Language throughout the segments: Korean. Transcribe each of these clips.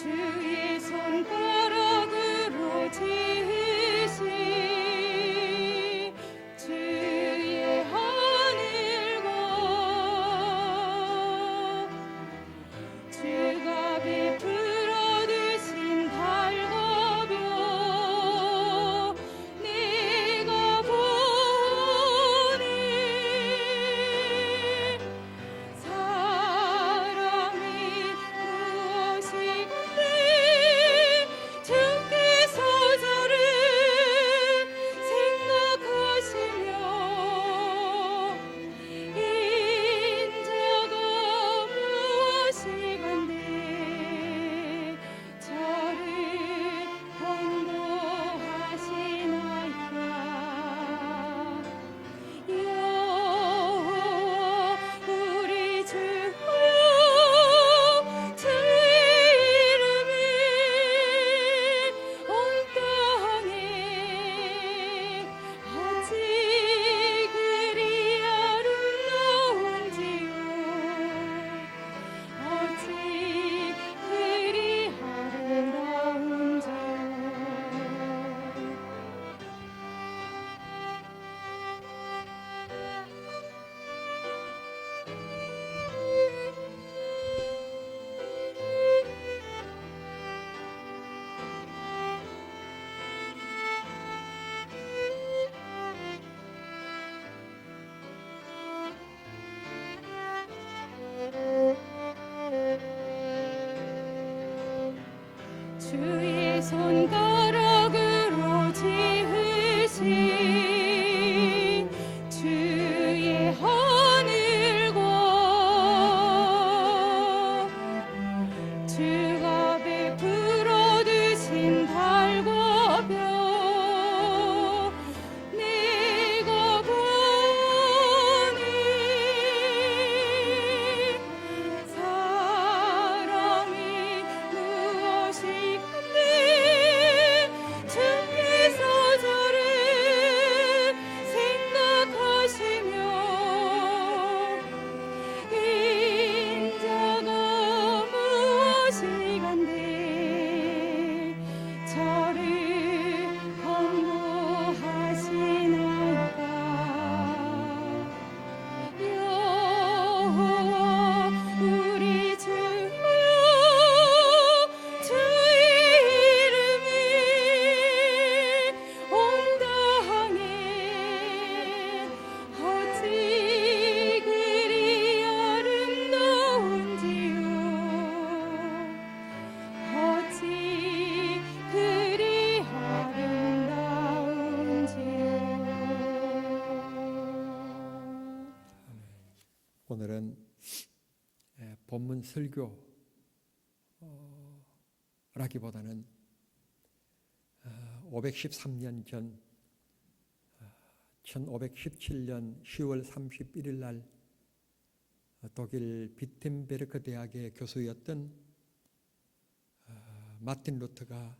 주의 손가락으로 지으신 주의 하늘과 주가 베풀어 주신 달과 별 내가 보니 사람이 무엇이건데 주께서 저를 생각하시며 인자가 무엇이건데 저를 권고하시나이까. 여호와 우리 주여 주의 이름이 온 땅에 어찌 그리 아름다운지요. 어찌 그리 아름다운지요. 주의 손가락으로 지으신 주의 하늘과 주가 베풀어 주신 달과 별 내가 보니 사람이 무엇이건데 주께서 저를 생각하시며 인자가 무엇이건데 저를 권고하시나이까. 여호와 우리 주여 주의 이름이 온 땅에 어찌 그리 아름다운지요. 어찌 그리 아름다운지요. 오늘은 본문 설교라기보다는 513년 전 1517년 10월 31일 날 독일 비텐베르크 대학의 교수였던 마틴 루터가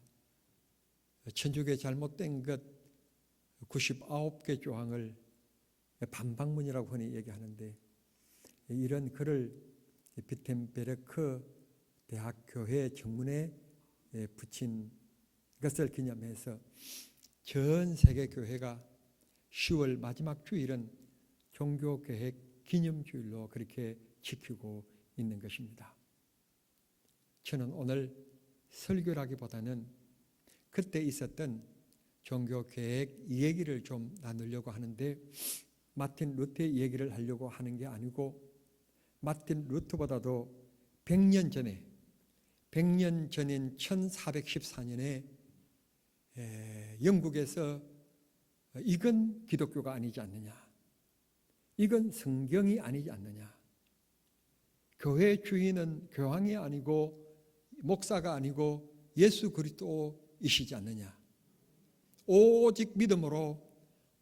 천주교의 잘못된 것 99개 조항을 반박문이라고 흔히 얘기하는데, 이런 글을 비텐베르크 대학교회 정문에 붙인 것을 기념해서 전 세계 교회가 10월 마지막 주일은 종교개혁 기념주일로 그렇게 지키고 있는 것입니다. 저는 오늘 설교라기보다는 그때 있었던 종교개혁 이야기를 좀 나누려고 하는데, 마틴 루터의 얘기를 하려고 하는 게 아니고 마틴 루터보다도 100년 전인 1414년에 영국에서 이건 기독교가 아니지 않느냐, 이건 성경이 아니지 않느냐, 교회 주인은 교황이 아니고 목사가 아니고 예수 그리스도이시지 않느냐, 오직 믿음으로,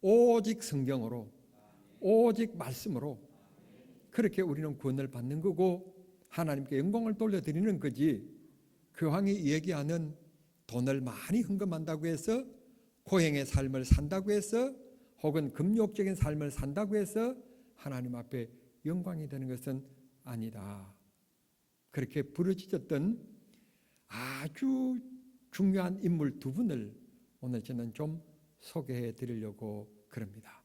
오직 성경으로, 오직 말씀으로 그렇게 우리는 구원을 받는 거고 하나님께 영광을 돌려드리는 거지, 교황이 얘기하는 돈을 많이 헌금한다고 해서, 고행의 삶을 산다고 해서, 혹은 금욕적인 삶을 산다고 해서 하나님 앞에 영광이 되는 것은 아니다. 그렇게 부르짖었던 아주 중요한 인물 두 분을 오늘 저는 좀 소개해 드리려고 그럽니다.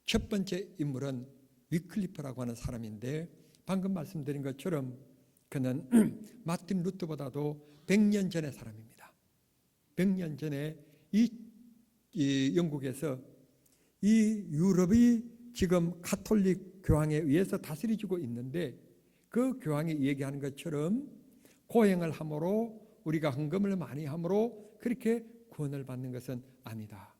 첫 번째 인물은 위클리프라고 하는 사람인데 방금 말씀드린 것처럼 그는 마틴 루터보다도 100년 전의 사람입니다. 100년 전에 이 영국에서 이 유럽이 지금 가톨릭 교황에 의해서 다스려지고 있는데 그 교황이 얘기하는 것처럼 고행을 함으로 우리가 헌금을 많이 함으로 그렇게 구원을 받는 것은 아니다.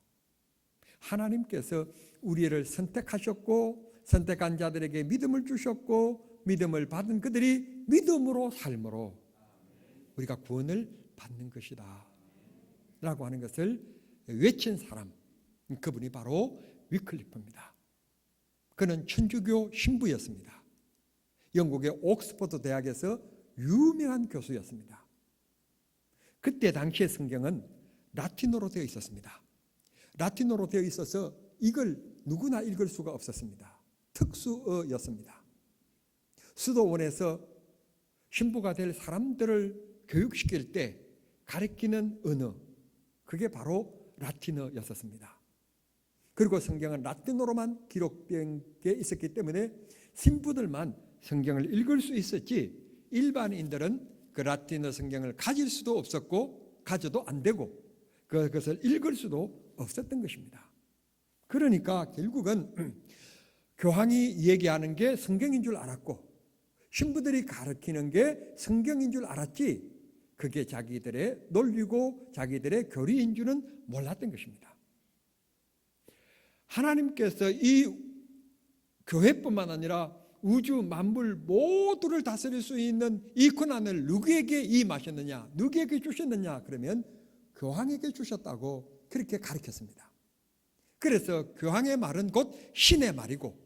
하나님께서 우리를 선택하셨고 선택한 자들에게 믿음을 주셨고 믿음을 받은 그들이 믿음으로 삶으로 우리가 구원을 받는 것이다 라고 하는 것을 외친 사람, 그분이 바로 위클리프입니다. 그는 천주교 신부였습니다. 영국의 옥스퍼드 대학에서 유명한 교수였습니다. 그때 당시의 성경은 라틴어로 되어 있었습니다. 라틴어로 되어 있어서 이걸 누구나 읽을 수가 없었습니다. 특수어였습니다. 수도원에서 신부가 될 사람들을 교육시킬 때 가르치는 언어, 그게 바로 라틴어였었습니다. 그리고 성경은 라틴어로만 기록된 게 있었기 때문에 신부들만 성경을 읽을 수 있었지 일반인들은 그 라틴어 성경을 가질 수도 없었고 가져도 안 되고 그것을 읽을 수도 없었던 것입니다. 그러니까 결국은 교황이 얘기하는 게 성경인 줄 알았고 신부들이 가르치는 게 성경인 줄 알았지 그게 자기들의 논리고 자기들의 교리인 줄은 몰랐던 것입니다. 하나님께서 이 교회뿐만 아니라 우주 만물 모두를 다스릴 수 있는 이 권한을 누구에게 임하셨느냐, 누구에게 주셨느냐 그러면 교황에게 주셨다고 그렇게 가르쳤습니다. 그래서 교황의 말은 곧 신의 말이고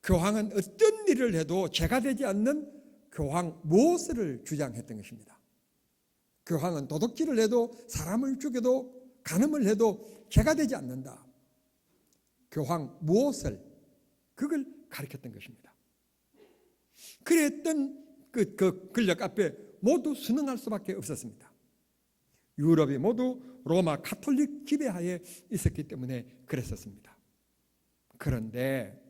교황은 어떤 일을 해도 죄가 되지 않는 교황 무엇을 주장했던 것입니다. 교황은 도둑질을 해도 사람을 죽여도 간음을 해도 죄가 되지 않는다. 교황 무엇을 그걸 가르쳤던 것입니다. 그랬던 그 권력 앞에 모두 순응할 수밖에 없었습니다. 유럽이 모두 로마 가톨릭 지배하에 있었기 때문에 그랬었습니다. 그런데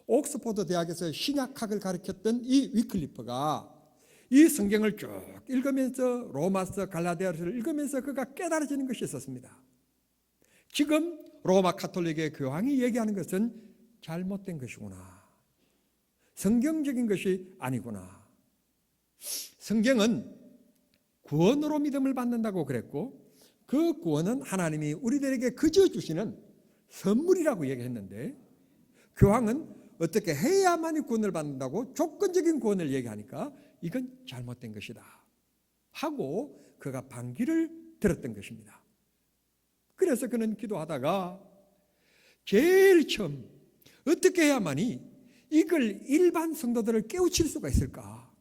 옥스퍼드 대학에서 신약학을 가르쳤던 이 위클리프가 이 성경을 쭉 읽으면서 로마서 갈라디아서를 읽으면서 그가 깨달아지는 것이 있었습니다. 지금 로마 가톨릭의 교황이 얘기하는 것은 잘못된 것이구나. 성경적인 것이 아니구나. 성경은 구원으로 믿음을 받는다고 그랬고 그 구원은 하나님이 우리들에게 그저 주시는 선물이라고 얘기했는데 교황은 어떻게 해야만이 구원을 받는다고 조건적인 구원을 얘기하니까 이건 잘못된 것이다 하고 그가 반기를 들었던 것입니다. 그래서 그는 기도하다가 제일 처음 어떻게 해야만이 이걸 일반 성도들을 깨우칠 수가 있을까?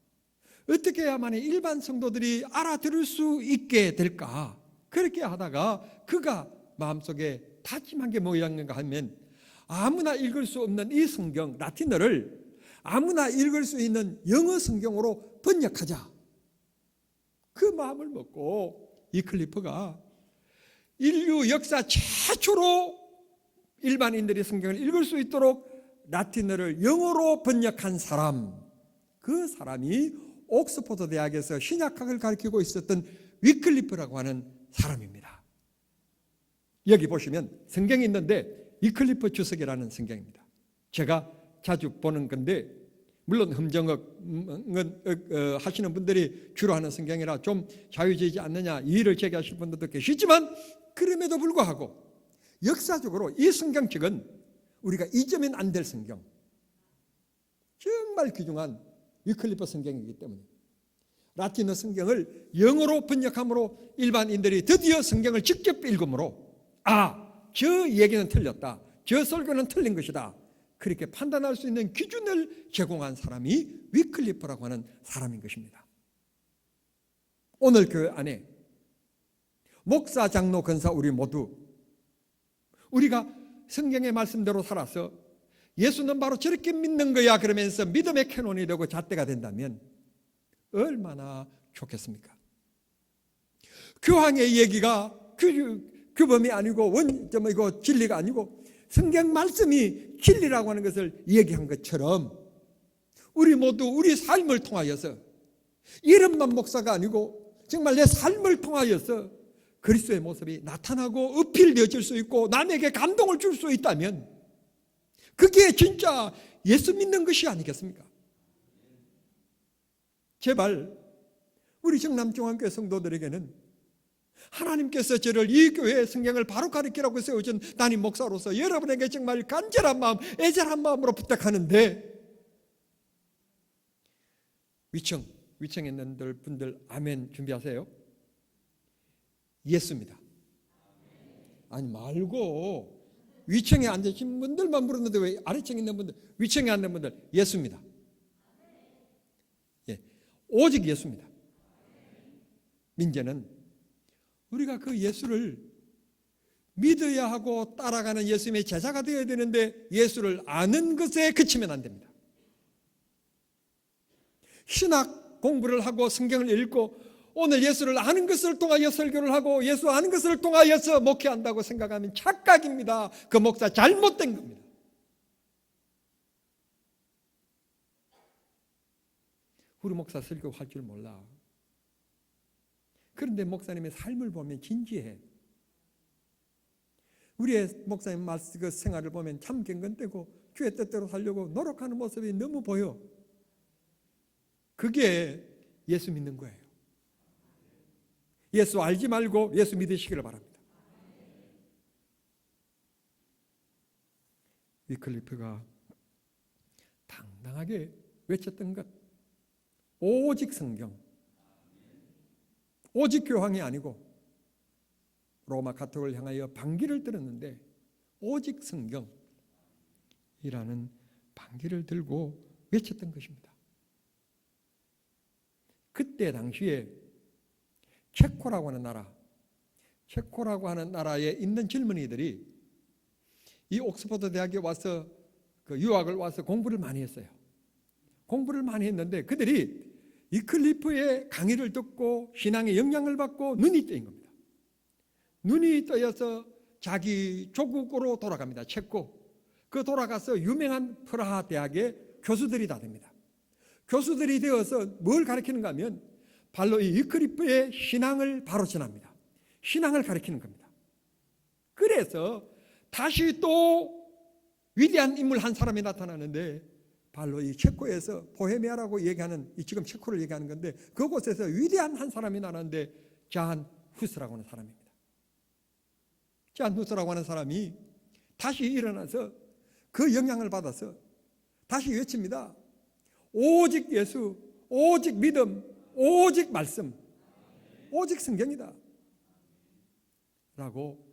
어떻게 해야만이 일반 성도들이 알아들을 수 있게 될까? 그렇게 하다가 그가 마음속에 다짐한 게 뭐였는가 하면 아무나 읽을 수 없는 이 성경 라틴어를 아무나 읽을 수 있는 영어 성경으로 번역하자. 그 마음을 먹고 위클리프가 인류 역사 최초로 일반인들이 성경을 읽을 수 있도록 라틴어를 영어로 번역한 사람, 그 사람이 옥스퍼드 대학에서 신약학을 가르치고 있었던 위클리프라고 하는 사람입니다. 여기 보시면 성경이 있는데 위클리프 주석이라는 성경입니다. 제가 자주 보는 건데 물론 흠정은 하시는 분들이 주로 하는 성경이라 좀 자유주의지 않느냐 이의를 제기하실 분들도 계시지만 그럼에도 불구하고 역사적으로 이 성경책은 우리가 잊으면 안 될 성경, 정말 귀중한 위클리프 성경이기 때문에 라틴어 성경을 영어로 번역함으로 일반인들이 드디어 성경을 직접 읽음으로 저 얘기는 틀렸다, 저 설교는 틀린 것이다 그렇게 판단할 수 있는 기준을 제공한 사람이 위클리프라고 하는 사람인 것입니다. 오늘 교회 안에 목사, 장로, 권사 우리 모두 우리가 성경의 말씀대로 살아서 예수는 바로 저렇게 믿는 거야 그러면서 믿음의 캐논이 되고 잣대가 된다면 얼마나 좋겠습니까? 교황의 얘기가 규범이 아니고 이거 진리가 아니고 성경 말씀이 진리라고 하는 것을 얘기한 것처럼 우리 모두 우리 삶을 통하여서 이름만 목사가 아니고 정말 내 삶을 통하여서 그리스도의 모습이 나타나고 어필되어질 수 있고 남에게 감동을 줄 수 있다면 그게 진짜 예수 믿는 것이 아니겠습니까? 제발 우리 정남중앙교회 성도들에게는 하나님께서 저를 이 교회의 성경을 바로 가르치라고 세우신 담임 목사로서 여러분에게 정말 간절한 마음, 애절한 마음으로 부탁하는데 위층에 있는 분들 아멘 준비하세요. 예수입니다. 아니 말고 위층에 앉으신 분들만 물었는데 왜 아래층에 있는 분들, 위층에 앉는 분들 예수입니다. 예, 오직 예수입니다. 민재는 우리가 그 예수를 믿어야 하고 따라가는 예수님의 제자가 되어야 되는데 예수를 아는 것에 그치면 안 됩니다. 신학 공부를 하고 성경을 읽고 오늘 예수를 아는 것을 통하여 설교를 하고 예수 아는 것을 통하여서 목회한다고 생각하면 착각입니다. 그 목사 잘못된 겁니다. 우리 목사 설교할 줄 몰라. 그런데 목사님의 삶을 보면 진지해. 우리의 목사님 그 생활을 보면 참 경건되고 주의 뜻대로 살려고 노력하는 모습이 너무 보여. 그게 예수 믿는 거예요. 예수 알지 말고 예수 믿으시기를 바랍니다. 위클리프가 당당하게 외쳤던 것, 오직 성경, 오직 교황이 아니고 로마 가토릭을 향하여 반기를 들었는데 오직 성경이라는 반기를 들고 외쳤던 것입니다. 그때 당시에 체코라고 하는 나라에 있는 젊은이들이 이 옥스퍼드 대학에 와서 유학을 와서 공부를 많이 했어요. 공부를 많이 했는데 그들이 위클리프의 강의를 듣고 신앙의 영향을 받고 눈이 뜨인 겁니다. 눈이 뜨여서 자기 조국으로 돌아갑니다. 체코. 그 돌아가서 유명한 프라하 대학의 교수들이 다 됩니다. 교수들이 되어서 뭘 가르치는가 하면 바로 이 위클리프의 신앙을 바로 전합니다. 신앙을 가르치는 겁니다. 그래서 다시 또 위대한 인물 한 사람이 나타나는데 바로 이 체코에서 보헤미아라고 얘기하는 지금 체코를 얘기하는 건데 그곳에서 위대한 한 사람이 나타나는데 잔 후스라고 하는 사람입니다. 잔 후스라고 하는 사람이 다시 일어나서 그 영향을 받아서 다시 외칩니다. 오직 예수, 오직 믿음, 오직 말씀, 오직 성경이다 라고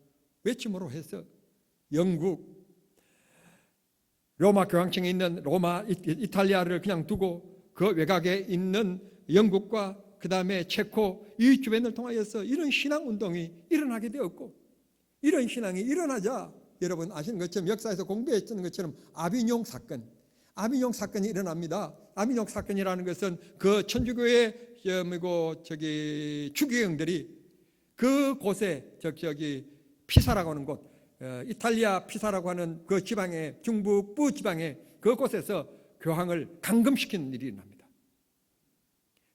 외침으로 해서 영국 로마 교황청에 있는 이탈리아를 그냥 두고 그 외곽에 있는 영국과 그 다음에 체코 이 주변을 통하여서 이런 신앙운동이 일어나게 되었고 이런 신앙이 일어나자 여러분 아시는 것처럼 역사에서 공부했던 것처럼 아비뇽 사건이 일어납니다. 아비뇽 사건이라는 것은 그 천주교의 주교형들이 그 곳에 피사라고 하는 곳 이탈리아 피사라고 하는 그 지방의 중북부 지방의 그곳에서 교황을 감금시키는 일이 일어납니다.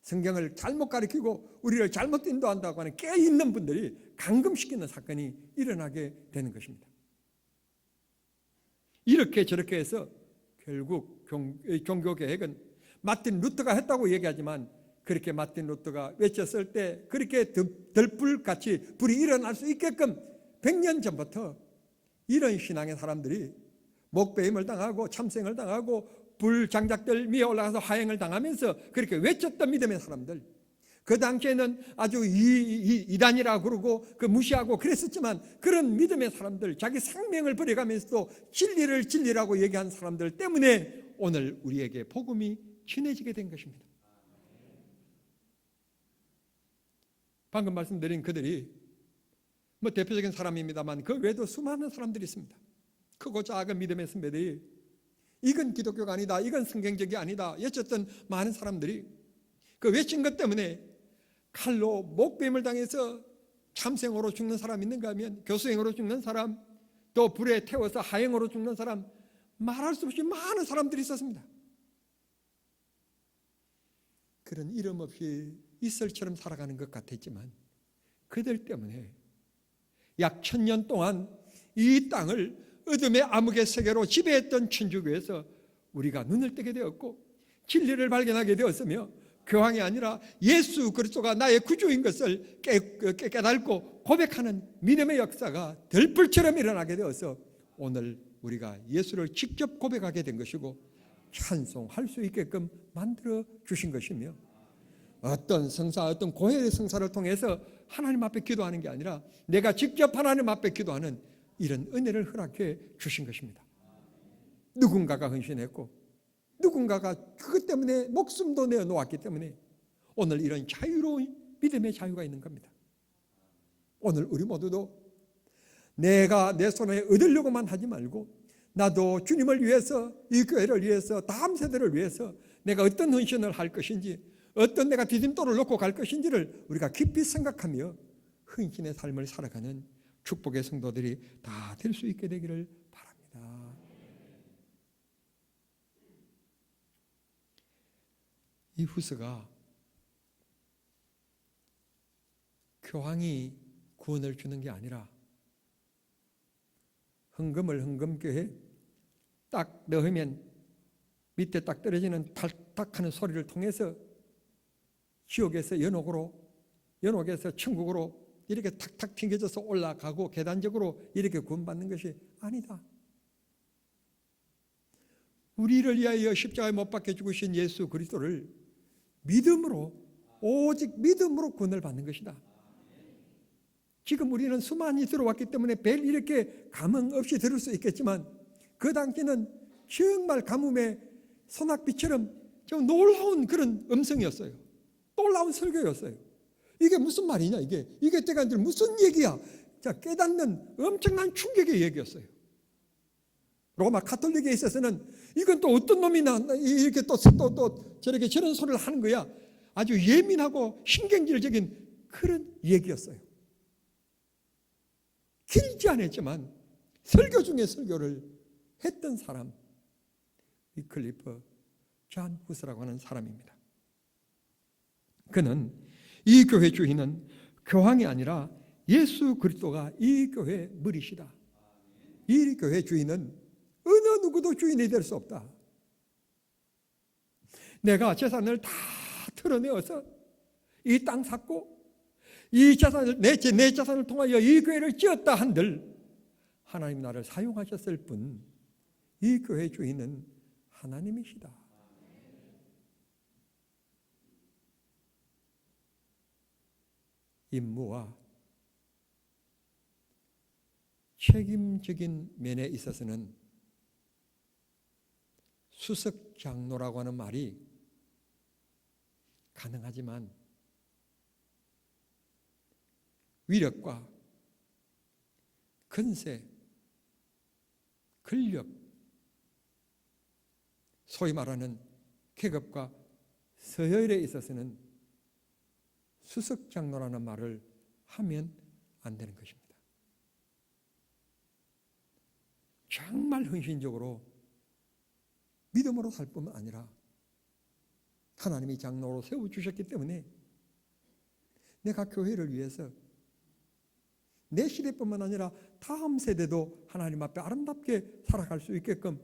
성경을 잘못 가르치고 우리를 잘못 인도한다고 하는 깨있는 분들이 감금시키는 사건이 일어나게 되는 것입니다. 이렇게 저렇게 해서 결국 종교개혁은 마틴 루터가 했다고 얘기하지만 그렇게 마틴 루터가 외쳤을 때 그렇게 들불같이 불이 일어날 수 있게끔 100년 전부터 이런 신앙의 사람들이 목배임을 당하고 참생을 당하고 불장작들 위에 올라가서 화형을 당하면서 그렇게 외쳤던 믿음의 사람들 그 당시에는 아주 이단이라고 그러고 그 무시하고 그랬었지만 그런 믿음의 사람들 자기 생명을 버려가면서도 진리라고 얘기한 사람들 때문에 오늘 우리에게 복음이 친해지게 된 것입니다. 방금 말씀드린 그들이 대표적인 사람입니다만 그 외에도 수많은 사람들이 있습니다. 크고 작은 믿음의 선배들이 이건 기독교가 아니다, 이건 성경적이 아니다 외쳤던 많은 사람들이 그 외친 것 때문에 칼로 목배임을 당해서 참생으로 죽는 사람 있는가 하면 교수행으로 죽는 사람, 또 불에 태워서 하행으로 죽는 사람, 말할 수 없이 많은 사람들이 있었습니다. 그런 이름 없이 이슬처럼 살아가는 것 같았지만 그들 때문에 약 1000년 동안 이 땅을 어둠의 암흑의 세계로 지배했던 천주교에서 우리가 눈을 뜨게 되었고 진리를 발견하게 되었으며 교황이 아니라 예수 그리스도가 나의 구주인 것을 깨닫고 고백하는 믿음의 역사가 들불처럼 일어나게 되어서 오늘 우리가 예수를 직접 고백하게 된 것이고 찬송할 수 있게끔 만들어 주신 것이며 어떤 성사, 어떤 고해의 성사를 통해서 하나님 앞에 기도하는 게 아니라 내가 직접 하나님 앞에 기도하는 이런 은혜를 허락해 주신 것입니다. 누군가가 헌신했고 누군가가 그것 때문에 목숨도 내어놓았기 때문에 오늘 이런 자유로운 믿음의 자유가 있는 겁니다. 오늘 우리 모두도 내가 내 손에 얻으려고만 하지 말고 나도 주님을 위해서, 이 교회를 위해서, 다음 세대를 위해서 내가 어떤 헌신을 할 것인지, 어떤 내가 디딤돌을 놓고 갈 것인지를 우리가 깊이 생각하며 헌신의 삶을 살아가는 축복의 성도들이 다 될 수 있게 되기를 바랍니다. 이 후서가 교황이 구원을 주는 게 아니라 헌금을 헌금교에 딱 넣으면 밑에 딱 떨어지는 탈탁하는 소리를 통해서 지옥에서 연옥에서 천국으로 이렇게 탁탁 튕겨져서 올라가고 계단적으로 이렇게 구원받는 것이 아니다. 우리를 위하여 십자가에 못 박혀 죽으신 예수 그리스도를 믿음으로, 오직 믿음으로 구원을 받는 것이다. 지금 우리는 수많이 들어왔기 때문에 별 이렇게 감흥 없이 들을 수 있겠지만 그 당시는 정말 가뭄의 소낙비처럼 좀 놀라운 그런 음성이었어요. 놀라운 설교였어요. 이게 무슨 말이냐, 이게 때가 아니라 무슨 얘기야. 자, 깨닫는 엄청난 충격의 얘기였어요. 로마 가톨릭에 있어서는 이건 또 어떤 놈이 이렇게 또 저렇게 저런 소리를 하는 거야. 아주 예민하고 신경질적인 그런 얘기였어요. 길지 않았지만 설교 중에 설교를 했던 사람, 위클리프 존 후스라고 하는 사람입니다. 그는 이 교회 주인은 교황이 아니라 예수 그리스도가 이 교회의 머리시다. 이 교회 주인은 어느 누구도 주인이 될 수 없다. 내가 재산을 다 털어내어서 이 땅 샀고 이 재산을 내 재산을 통하여 이 교회를 지었다 한들 하나님 나를 사용하셨을 뿐 이 교회 주인은 하나님이시다. 임무와 책임적인 면에 있어서는 수석 장로라고 하는 말이 가능하지만 위력과 근세, 권력, 소위 말하는 계급과 서열에 있어서는 수석 장로라는 말을 하면 안 되는 것입니다. 정말 헌신적으로 믿음으로 살 뿐만 아니라 하나님이 장로로 세워주셨기 때문에 내가 교회를 위해서 내 시대뿐만 아니라 다음 세대도 하나님 앞에 아름답게 살아갈 수 있게끔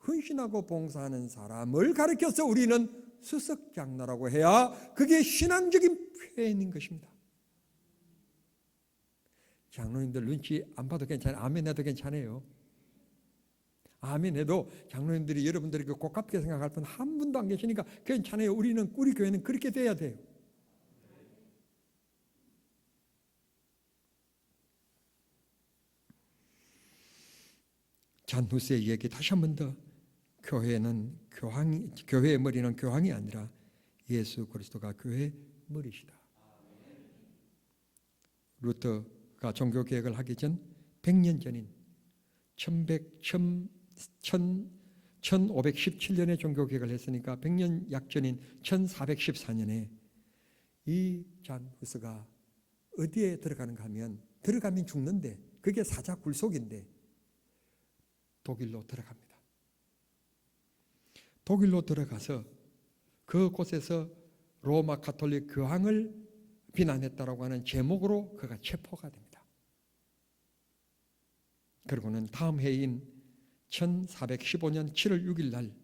헌신하고 봉사하는 사람을 가르쳐서 우리는 수석 장로라고 해야 그게 신앙적인 표현인 것입니다. 장로님들 눈치 안 봐도 괜찮아요. 아멘 해도 괜찮아요. 아멘 해도 장로님들이 여러분들이 고깝게 생각할 분 한 분도 안 계시니까 괜찮아요. 우리 교회는 그렇게 돼야 돼요. 잔 후스의 얘기 다시 한 번 더, 교회의 머리는 교황이 아니라 예수 그리스도가 교회의 머리시다. 루터가 종교 개혁을 하기 전 100년 전인 1517년에 종교 개혁을 했으니까 100년 약전인 1414년에 이 잔 후스가 어디에 들어가는가 하면 들어가면 죽는데 그게 사자 굴속인데 독일로 들어갑니다. 독일로 들어가서 그곳에서 로마 가톨릭 교황을 비난했다라고 하는 제목으로 그가 체포가 됩니다. 그리고는 다음 해인 1415년 7월 6일 날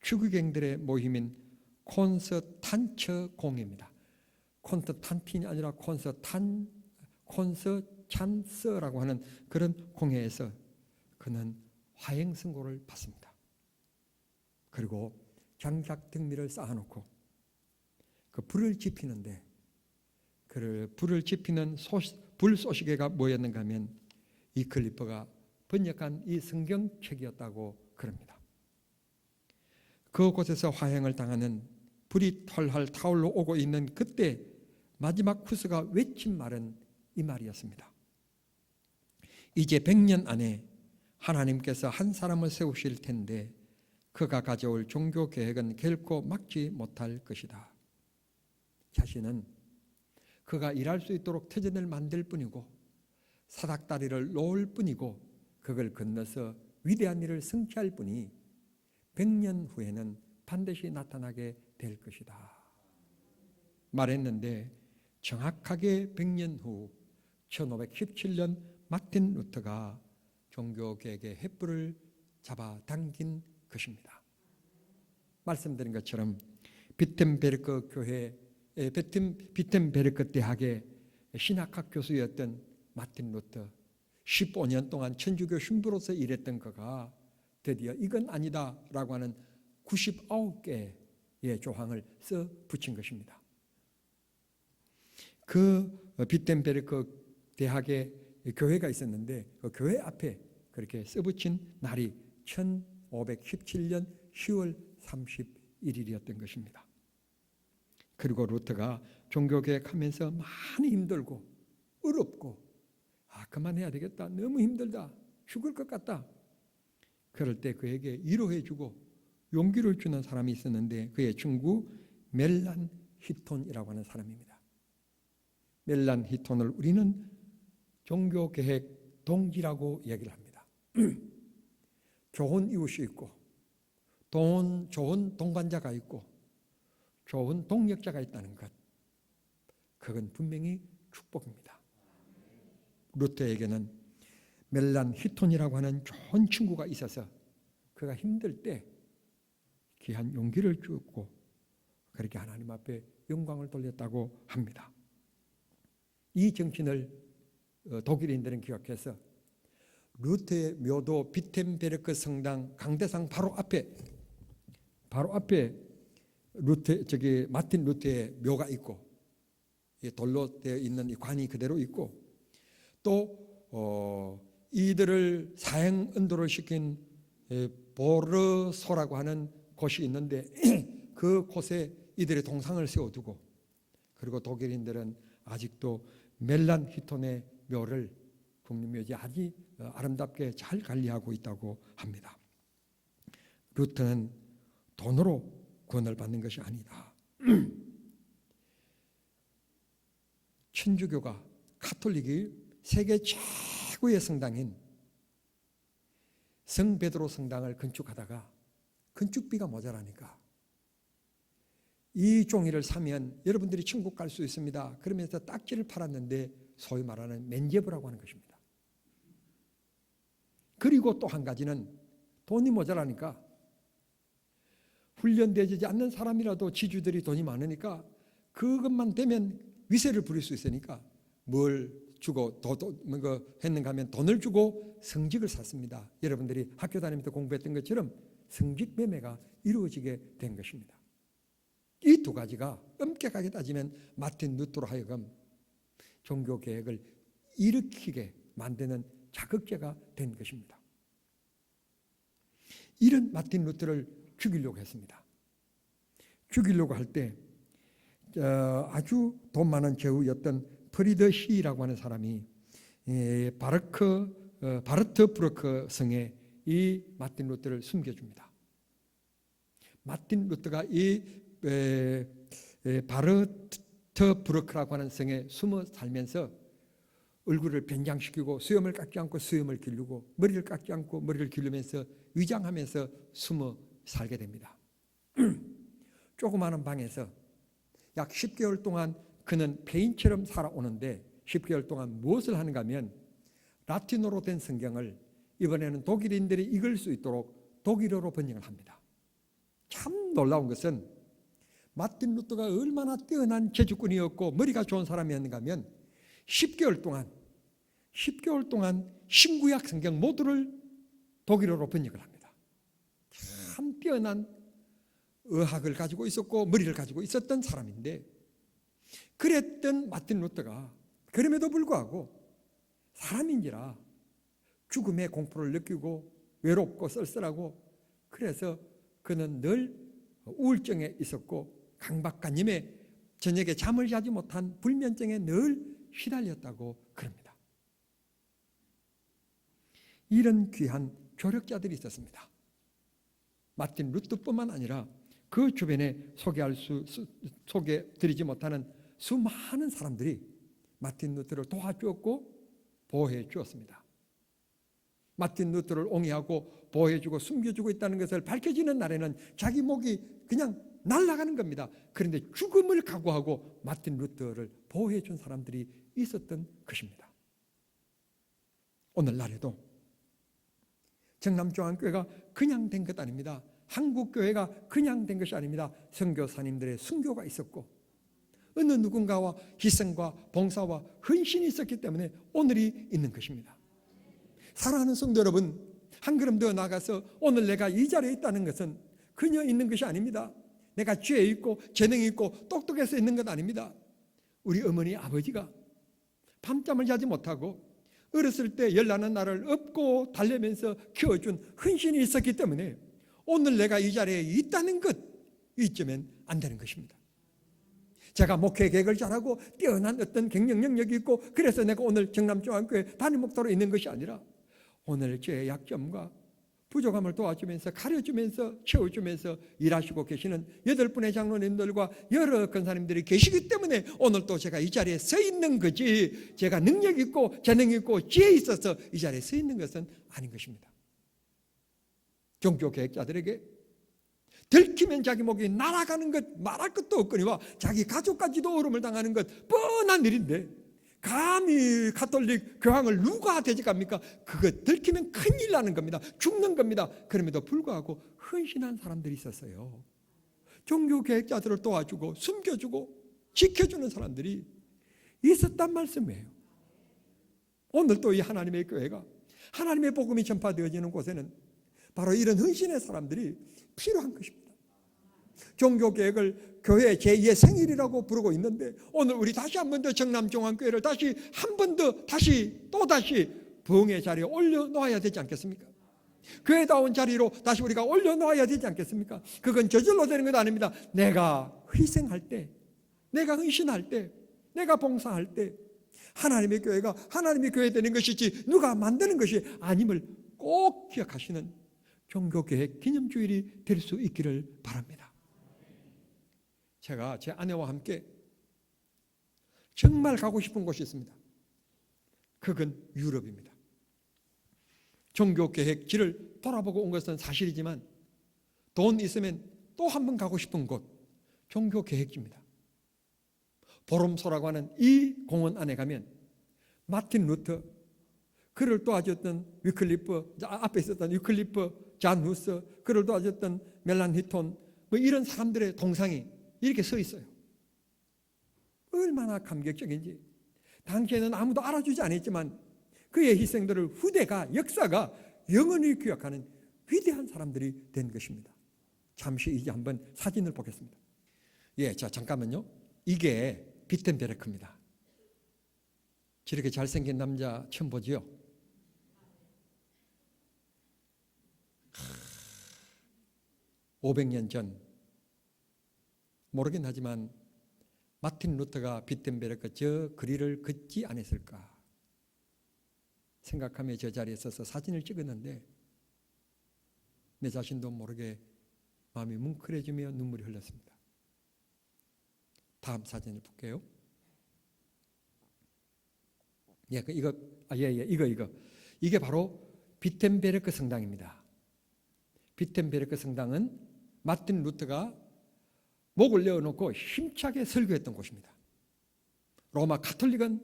추기경들의 모임인 콘스탄처 공회입니다. 콘스탄틴이 아니라 콘스찬스라고 하는 그런 공회에서 그는 화형 선고를 받습니다. 그리고 장작 등미를 쌓아놓고 그 불을 지피는데 그 불을 지피는 불쏘시개가 뭐였는가 하면 이 클리퍼가 번역한 이 성경책이었다고 그럽니다. 그곳에서 화형을 당하는 불이 털할 타올로 오고 있는 그때 마지막 후스가 외친 말은 이 말이었습니다. 이제 100년 안에 하나님께서 한 사람을 세우실 텐데 그가 가져올 종교 계획은 결코 막지 못할 것이다. 자신은 그가 일할 수 있도록 터전을 만들 뿐이고 사닥다리를 놓을 뿐이고 그걸 건너서 위대한 일을 성취할 뿐이 100년 후에는 반드시 나타나게 될 것이다 말했는데 정확하게 100년 후 1517년 마틴 루터가 종교개혁의 횃불을 잡아당긴 것입니다. 말씀드린 것처럼 비텐베르크 교회, 비텐베르크 대학의 신학학 교수였던 마틴 루터 15년 동안 천주교 신부로서 일했던 그가 드디어 이건 아니다라고 하는 99개의 조항을 써 붙인 것입니다. 그 비텐베르크 대학의 교회가 있었는데 그 교회 앞에 그렇게 써붙인 날이 1517년 10월 31일이었던 것입니다. 그리고 루터가 종교개혁하면서 많이 힘들고 어렵고 그만해야 되겠다, 너무 힘들다, 죽을 것 같다, 그럴 때 그에게 위로해주고 용기를 주는 사람이 있었는데 그의 친구 멜란 히톤이라고 하는 사람입니다. 멜란 히톤을 우리는 종교개혁 동지라고 얘기를 합니다. 좋은 이웃이 있고 좋은 동반자가 있고 좋은 동력자가 있다는 것, 그건 분명히 축복입니다. 루터에게는 멜란 히톤이라고 하는 좋은 친구가 있어서 그가 힘들 때 귀한 용기를 주었고 그렇게 하나님 앞에 영광을 돌렸다고 합니다. 이 정신을 독일인들은 기억해서 루터의 묘도 비텐베르크 성당 강대상 바로 앞에 마틴 루터의 묘가 있고 돌로 되어 있는 이 관이 그대로 있고 또 이들을 사형 은도를 시킨 보르소라고 하는 곳이 있는데 그 곳에 이들의 동상을 세워두고 그리고 독일인들은 아직도 멜란 히톤의 묘를 국립묘지 아주 아름답게 잘 관리하고 있다고 합니다. 루터는 돈으로 구원을 받는 것이 아니다. 천주교가 가톨릭이 세계 최고의 성당인 성베드로 성당을 건축하다가 건축비가 모자라니까 이 종이를 사면 여러분들이 천국 갈 수 있습니다. 그러면서 딱지를 팔았는데 소위 말하는 맨제부라고 하는 것입니다. 그리고 또 한 가지는 돈이 모자라니까 훈련되지 않는 사람이라도 지주들이 돈이 많으니까 그것만 되면 위세를 부릴 수 있으니까 뭘 주고 뭐 했는가 하면 돈을 주고 성직을 샀습니다. 여러분들이 학교 다니면서 공부했던 것처럼 성직 매매가 이루어지게 된 것입니다. 이 두 가지가 엄격하게 따지면 마틴 루터로 하여금 종교개혁을 일으키게 만드는 자극제가 된 것입니다. 이런 마틴 루터를 죽이려고 했습니다. 죽이려고 할 때 아주 돈 많은 제후였던 프리드 시라고 하는 사람이 바르트브르크 성에 이 마틴 루터를 숨겨줍니다. 마틴 루터가 이 터브르크라고 하는 성에 숨어 살면서 얼굴을 변장시키고 수염을 깎지 않고 수염을 기르고 머리를 깎지 않고 머리를 기르면서 위장하면서 숨어 살게 됩니다. 조그마한 방에서 약 10개월 동안 그는 폐인처럼 살아오는데 10개월 동안 무엇을 하는가 하면 라틴어로 된 성경을 이번에는 독일인들이 읽을 수 있도록 독일어로 번역을 합니다. 참 놀라운 것은 마틴 루터가 얼마나 뛰어난 재주꾼이었고 머리가 좋은 사람이었는가 하면 10개월 동안 신구약 성경 모두를 독일어로 번역을 합니다. 참 뛰어난 의학을 가지고 있었고 머리를 가지고 있었던 사람인데, 그랬던 마틴 루터가 그럼에도 불구하고 사람인지라 죽음의 공포를 느끼고 외롭고 쓸쓸하고, 그래서 그는 늘 우울증에 있었고 강박관념에 저녁에 잠을 자지 못한 불면증에 늘 시달렸다고 그럽니다. 이런 귀한 조력자들이 있었습니다. 마틴 루터뿐만 아니라 그 주변에 소개드리지 못하는 수많은 사람들이 마틴 루터를 도와주었고 보호해 주었습니다. 마틴 루터를 옹이하고 보호해주고 숨겨주고 있다는 것을 밝혀지는 날에는 자기 목이 그냥 날아가는 겁니다. 그런데 죽음을 각오하고 마틴 루터를 보호해 준 사람들이 있었던 것입니다. 오늘날에도 정남중앙교회가 그냥 된 것 아닙니다. 한국교회가 그냥 된 것이 아닙니다. 선교사님들의 순교가 있었고 어느 누군가와 희생과 봉사와 헌신이 있었기 때문에 오늘이 있는 것입니다. 사랑하는 성도 여러분, 한 걸음 더 나가서 오늘 내가 이 자리에 있다는 것은 그냥 있는 것이 아닙니다. 내가 죄 있고 재능이 있고 똑똑해서 있는 것 아닙니다. 우리 어머니 아버지가 밤잠을 자지 못하고 어렸을 때 열나는 나를 업고 달래면서 키워준 헌신이 있었기 때문에 오늘 내가 이 자리에 있다는 것, 잊으면 안 되는 것입니다. 제가 목회 계획을 잘하고 뛰어난 어떤 경영 능력이 있고 그래서 내가 오늘 정남중앙교회 담임 목사로 있는 것이 아니라 오늘 제 약점과 부족함을 도와주면서 가려주면서 채워주면서 일하시고 계시는 8분의 장로님들과 여러 권사님들이 계시기 때문에 오늘 또 제가 이 자리에 서 있는 거지, 제가 능력 있고 재능 있고 지혜 있어서 이 자리에 서 있는 것은 아닌 것입니다. 종교계획자들에게 들키면 자기 목이 날아가는 것 말할 것도 없거니와 자기 가족까지도 어려움을 당하는 것 뻔한 일인데 감히 가톨릭 교황을 누가 대적합니까? 그거 들키면 큰일 나는 겁니다. 죽는 겁니다. 그럼에도 불구하고 헌신한 사람들이 있었어요. 종교계획자들을 도와주고 숨겨주고 지켜주는 사람들이 있었단 말씀이에요. 오늘 또 이 하나님의 교회가 하나님의 복음이 전파되어지는 곳에는 바로 이런 헌신의 사람들이 필요한 것입니다. 종교계획을 교회 제2의 생일이라고 부르고 있는데 오늘 우리 다시 한 번 더 정남중앙교회를 다시 한 번 더 또다시 부흥의 자리에 올려놓아야 되지 않겠습니까? 교회다운 자리로 다시 우리가 올려놓아야 되지 않겠습니까? 그건 저절로 되는 건 아닙니다. 내가 희생할 때, 내가 헌신할 때, 내가 봉사할 때 하나님의 교회가 하나님의 교회 되는 것이지 누가 만드는 것이 아님을 꼭 기억하시는 종교계획 기념주일이 될 수 있기를 바랍니다. 제가 제 아내와 함께 정말 가고 싶은 곳이 있습니다. 그건 유럽입니다. 종교계획 길을 돌아보고 온 것은 사실이지만 돈 있으면 또 한 번 가고 싶은 곳, 종교계획지입니다. 보름소라고 하는 이 공원 안에 가면 마틴 루터, 그를 도와줬던 위클리프, 앞에 있었던 위클리프, 잔 후스, 그를 도와줬던 멜란히톤, 뭐 이런 사람들의 동상이 이렇게 서 있어요. 얼마나 감격적인지. 당시에는 아무도 알아주지 않았지만 그의 희생들을 후대가, 역사가 영원히 기억하는 위대한 사람들이 된 것입니다. 잠시 이제 한번 사진을 보겠습니다. 예, 자 잠깐만요. 이게 비텐베르크입니다. 저렇게 잘생긴 남자 처음 보지요? 500년 전 모르긴 하지만 마틴 루터가 비텐베르크 저 거리를 걷지 않았을까 생각하며 저 자리에 서서 사진을 찍었는데 내 자신도 모르게 마음이 뭉클해지며 눈물이 흘렀습니다. 다음 사진을 볼게요. 예, 이거, 이거. 이게 바로 비텐베르크 성당입니다. 비텐베르크 성당은 마틴 루터가 목을 내어놓고 힘차게 설교했던 곳입니다. 로마 가톨릭은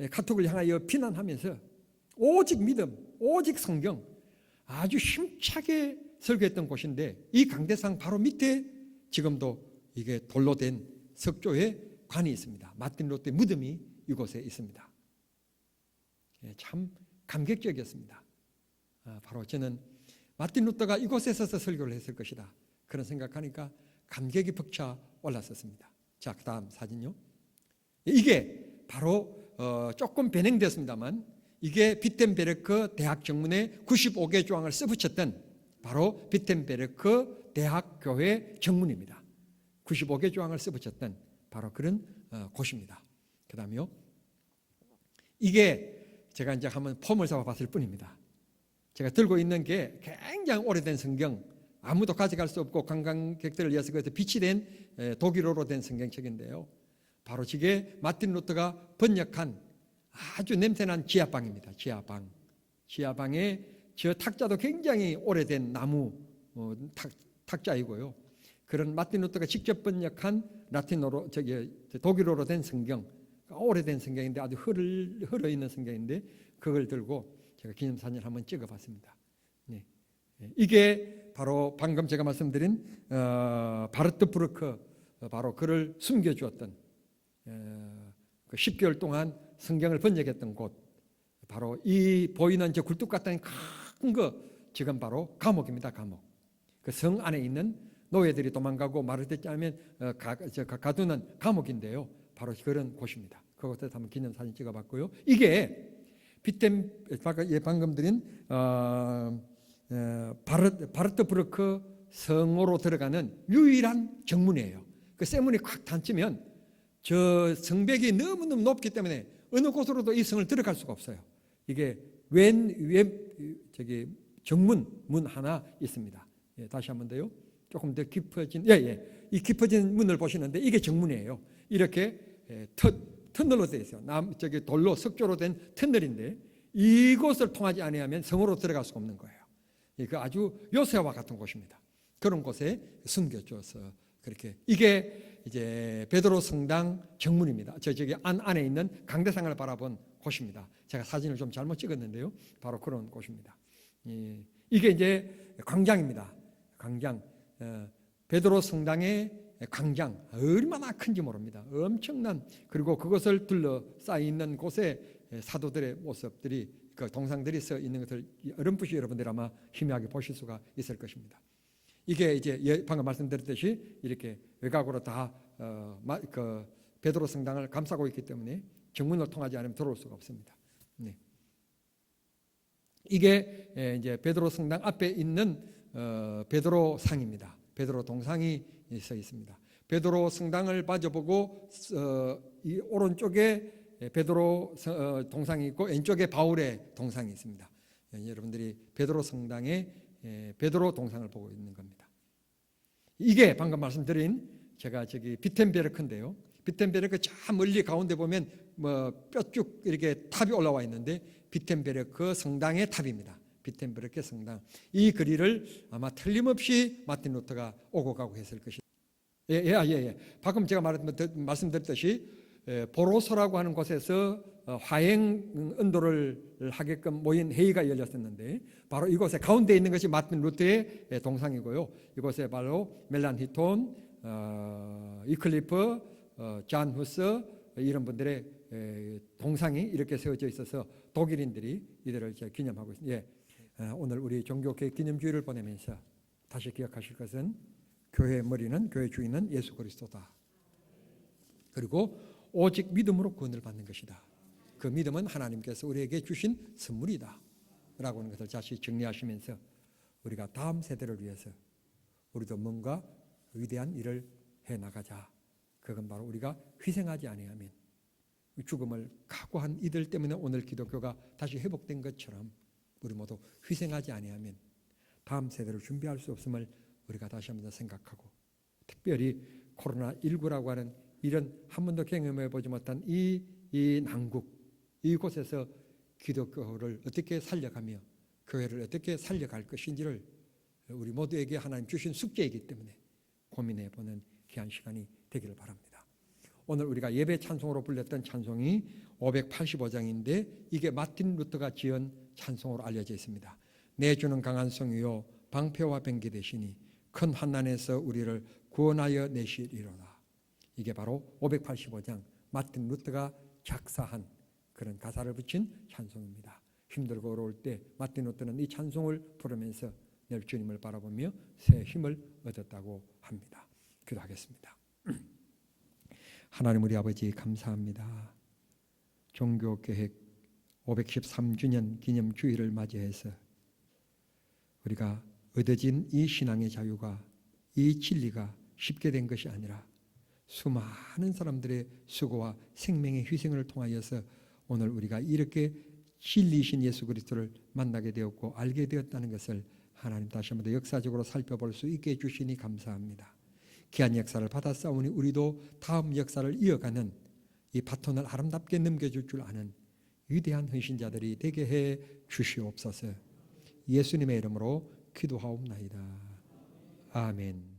가톨릭을 향하여 비난하면서 오직 믿음, 오직 성경 아주 힘차게 설교했던 곳인데, 이 강대상 바로 밑에 지금도 이게 돌로 된 석조의 관이 있습니다. 마틴 루터의 무덤이 이곳에 있습니다. 참 감격적이었습니다. 바로 저는 마틴 루터가 이곳에 서서 설교를 했을 것이다, 그런 생각하니까 감격이 벅차 올랐었습니다. 자, 그 다음 사진요. 이게 바로 조금 변형되었습니다만, 이게 비텐베르크 대학 정문에 95개 조항을 써붙였던 바로 비텐베르크 대학교회 정문입니다. 95개 조항을 써붙였던 바로 그런 곳입니다. 그 다음에요, 이게 제가 이제 한번 폼을 잡아봤을 뿐입니다. 제가 들고 있는 게 굉장히 오래된 성경, 아무도 가져갈 수 없고 관광객들을 위해서 그래서 비치된 독일어로 된 성경책인데요, 바로 저게 마틴 루터가 번역한 아주 냄새난 지하방입니다. 지하방에 저 탁자도 굉장히 오래된 나무 탁자이고요. 그런 마틴 루터가 직접 번역한 라틴어로 독일어로 된 성경, 오래된 성경인데 아주 흘러 있는 성경인데, 그걸 들고 제가 기념사진을 한번 찍어봤습니다. 네. 이게 바로 방금 제가 말씀드린 바르트 브루크, 바로 그를 숨겨주었던 그 10개월 동안 성경을 번역했던 곳, 바로 이 보이는 저 굴뚝 같은 큰 거 지금 바로 감옥입니다. 감옥. 그 성 안에 있는 노예들이 도망가고 말을 듣지 않으면 가두는 감옥인데요, 바로 그런 곳입니다. 그곳에서 한번 기념사진 찍어봤고요. 이게 방금 드린 바르트브르크 성으로 들어가는 유일한 정문이에요. 그 쇠문이 콱 닫히면 저 성벽이 너무너무 높기 때문에 어느 곳으로도 이 성을 들어갈 수가 없어요. 이게 정문 문 하나 있습니다. 예, 다시 한번 더요. 조금 더 깊어진, 이 깊어진 문을 보시는데 이게 정문이에요. 이렇게 터널로 되어 있어요. 돌로 석조로 된 터널인데, 이곳을 통하지 아니하면 성으로 들어갈 수가 없는 거예요. 그 아주 요새와 같은 곳입니다. 그런 곳에 숨겨줘서 그렇게, 이게 이제 베드로 성당 정문입니다. 저기 안에 있는 강대상을 바라본 곳입니다. 제가 사진을 좀 잘못 찍었는데요, 바로 그런 곳입니다. 이게 이제 광장입니다. 광장, 베드로 성당의 광장 얼마나 큰지 모릅니다. 엄청난, 그리고 그것을 둘러싸여 있는 곳에 사도들의 모습들이, 그 동상들이 서 있는 것을 어렴풋이 여러분들 아마 희미하게 보실 수가 있을 것입니다. 이게 이제 방금 말씀드렸듯이 이렇게 외곽으로 다 그 베드로 성당을 감싸고 있기 때문에 정문을 통하지 않으면 들어올 수가 없습니다. 네. 이게 이제 베드로 성당 앞에 있는 베드로 상입니다. 베드로 동상이 서 있습니다. 베드로 성당을 마주보고 이 오른쪽에 베드로 동상이 있고 왼쪽에 바울의 동상이 있습니다. 여러분들이 베드로 성당의 베드로 동상을 보고 있는 겁니다. 이게 방금 말씀드린 제가 저기 비텐베르크인데요. 비텐베르크 저 멀리 가운데 보면 뭐 뼈쭉 이렇게 탑이 올라와 있는데 비텐베르크 성당의 탑입니다. 비텐베르크 성당. 이 거리를 아마 틀림없이 마틴 루터가 오고 가고 했을 것이다. 방금 제가 말씀드렸듯이 보로소라고 하는 곳에서 화행 은도를 하게끔 모인 회의가 열렸었는데, 바로 이곳에 가운데 있는 것이 마틴 루터의 동상이고요. 이곳에 바로 멜란 히톤, 이클리프, 잔 후스 이런 분들의 동상이 이렇게 세워져 있어서 독일인들이 이들을 기념하고 있습니다. 오늘 우리 종교개혁 기념주의를 보내면서 다시 기억하실 것은 교회의 머리는, 교회 주인은 예수 그리스도다. 그리고 오직 믿음으로 구원을 받는 것이다. 그 믿음은 하나님께서 우리에게 주신 선물이다 라고 하는 것을 다시 정리하시면서 우리가 다음 세대를 위해서 우리도 뭔가 위대한 일을 해나가자. 그건 바로 우리가 희생하지 아니하면, 죽음을 각오한 이들 때문에 오늘 기독교가 다시 회복된 것처럼 우리 모두 희생하지 아니하면 다음 세대를 준비할 수 없음을 우리가 다시 한번 더 생각하고, 특별히 코로나19라고 하는 이런 한 번도 경험해 보지 못한 이 난국, 이곳에서 기독교를 어떻게 살려가며 교회를 어떻게 살려갈 것인지를 우리 모두에게 하나님 주신 숙제이기 때문에 고민해 보는 귀한 시간이 되기를 바랍니다. 오늘 우리가 예배 찬송으로 불렸던 찬송이 585장인데 이게 마틴 루터가 지은 찬송으로 알려져 있습니다. 내 주는 강한 성이요 방패와 뱅기 되시니 큰 환난에서 우리를 구원하여 내시리로다. 이게 바로 585장 마틴 루터가 작사한 그런 가사를 붙인 찬송입니다. 힘들고 어려울 때 마틴 루터는 이 찬송을 부르면서 늘 주님을 바라보며 새 힘을 얻었다고 합니다. 기도하겠습니다. 하나님 우리 아버지 감사합니다. 종교개혁 513주년 기념주일을 맞이해서 우리가 얻어진 이 신앙의 자유가 이 진리가 쉽게 된 것이 아니라 수많은 사람들의 수고와 생명의 희생을 통하여서 오늘 우리가 이렇게 진리이신 예수 그리스도를 만나게 되었고 알게 되었다는 것을 하나님 다시 한번 더 역사적으로 살펴볼 수 있게 해주시니 감사합니다. 귀한 역사를 받아 싸우니 우리도 다음 역사를 이어가는 이 바톤을 아름답게 넘겨줄 줄 아는 위대한 헌신자들이 되게 해 주시옵소서. 예수님의 이름으로 기도하옵나이다. 아멘.